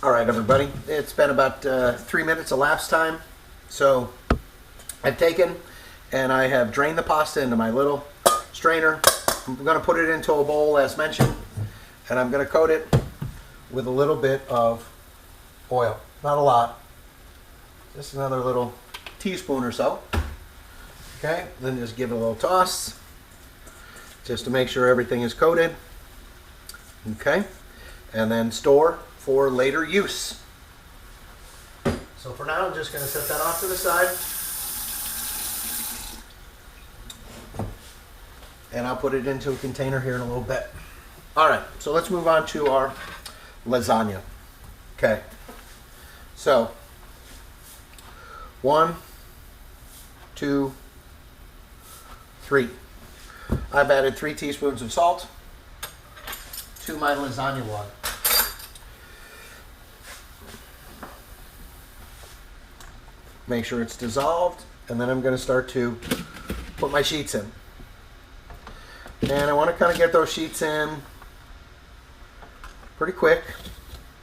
All right, everybody. It's been about 3 minutes elapsed time. So I've taken and I have drained the pasta into my little strainer. I'm going to put it into a bowl as mentioned, and I'm going to coat it with a little bit of oil. Not a lot. Just another little teaspoon or so. Okay, then just give it a little toss just to make sure everything is coated. Okay, and then store for later use. So for now, I'm just going to set that off to the side. And I'll put it into a container here in a little bit. All right, so let's move on to our lasagna. Okay, so 1, 2, 3. I've added 3 teaspoons of salt to my lasagna water. Make sure it's dissolved, and then I'm going to start to put my sheets in. And I want to kind of get those sheets in pretty quick.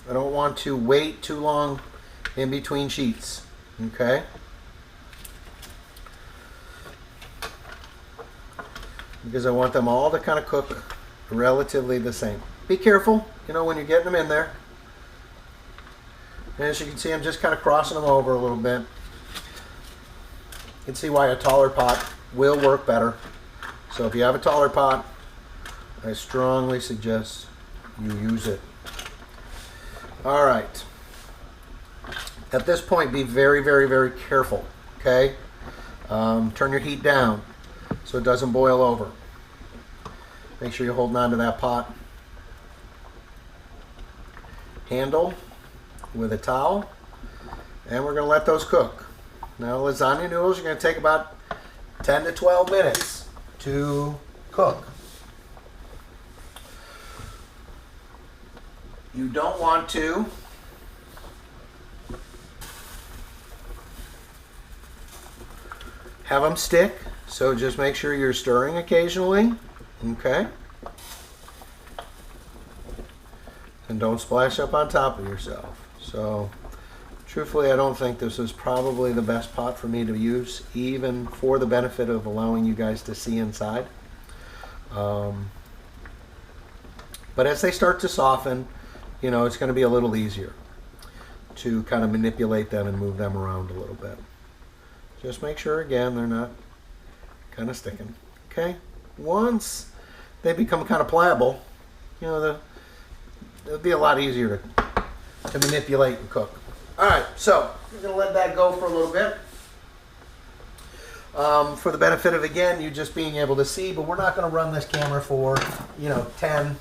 I don't want to wait too long in between sheets. Okay? Because I want them all to kind of cook relatively the same. Be careful, when you're getting them in there. And as you can see, I'm just kind of crossing them over a little bit. You can see why a taller pot will work better. So if you have a taller pot, I strongly suggest you use it. All right. At this point, be very, very, very careful, okay? Turn your heat down so it doesn't boil over. Make sure you're holding on to that pot handle with a towel, and we're going to let those cook. Now, lasagna noodles are going to take about 10 to 12 minutes to cook. You don't want to have them stick, so just make sure you're stirring occasionally, okay? And don't splash up on top of yourself. So, truthfully, I don't think this is probably the best pot for me to use, even for the benefit of allowing you guys to see inside. But as they start to soften, it's going to be a little easier to kind of manipulate them and move them around a little bit. Just make sure, again, they're not kind of sticking. Okay? Once they become kind of pliable, it'll be a lot easier to manipulate and cook. All right, so we're going to let that go for a little bit. For the benefit of, again, you just being able to see, but we're not going to run this camera for, 10,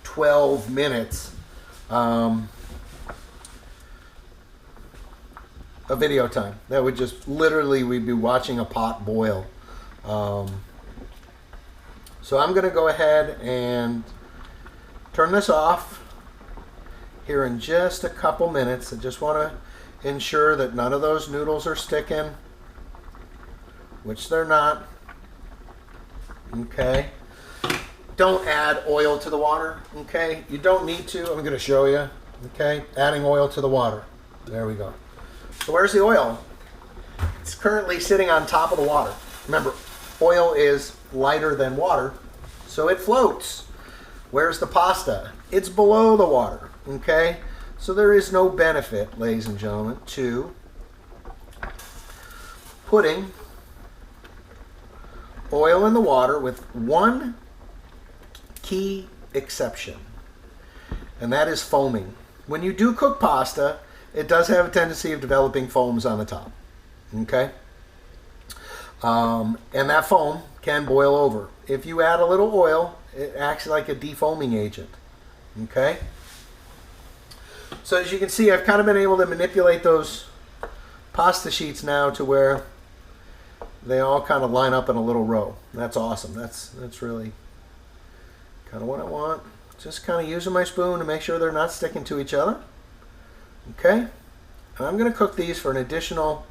12 minutes of video time. That would just literally, we'd be watching a pot boil. So I'm going to go ahead and turn this off here in just a couple minutes. I just want to ensure that none of those noodles are sticking, which they're not. Okay. Don't add oil to the water. Okay. You don't need to. I'm going to show you. Okay. Adding oil to the water. There we go. So where's the oil? It's currently sitting on top of the water. Remember, oil is lighter than water, so it floats. Where's the pasta? It's below the water. Okay. So there is no benefit, ladies and gentlemen, to putting oil in the water, with one key exception, and that is foaming. When you do cook pasta, it does have a tendency of developing foams on the top. Okay? And that foam can boil over. If you add a little oil, it acts like a defoaming agent. Okay? So as you can see, I've kind of been able to manipulate those pasta sheets now to where they all kind of line up in a little row. That's awesome. That's really kind of what I want. Just kind of using my spoon to make sure they're not sticking to each other. Okay? And I'm going to cook these for an additional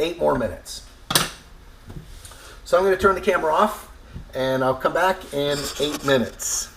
8 more minutes. So I'm going to turn the camera off, and I'll come back in 8 minutes.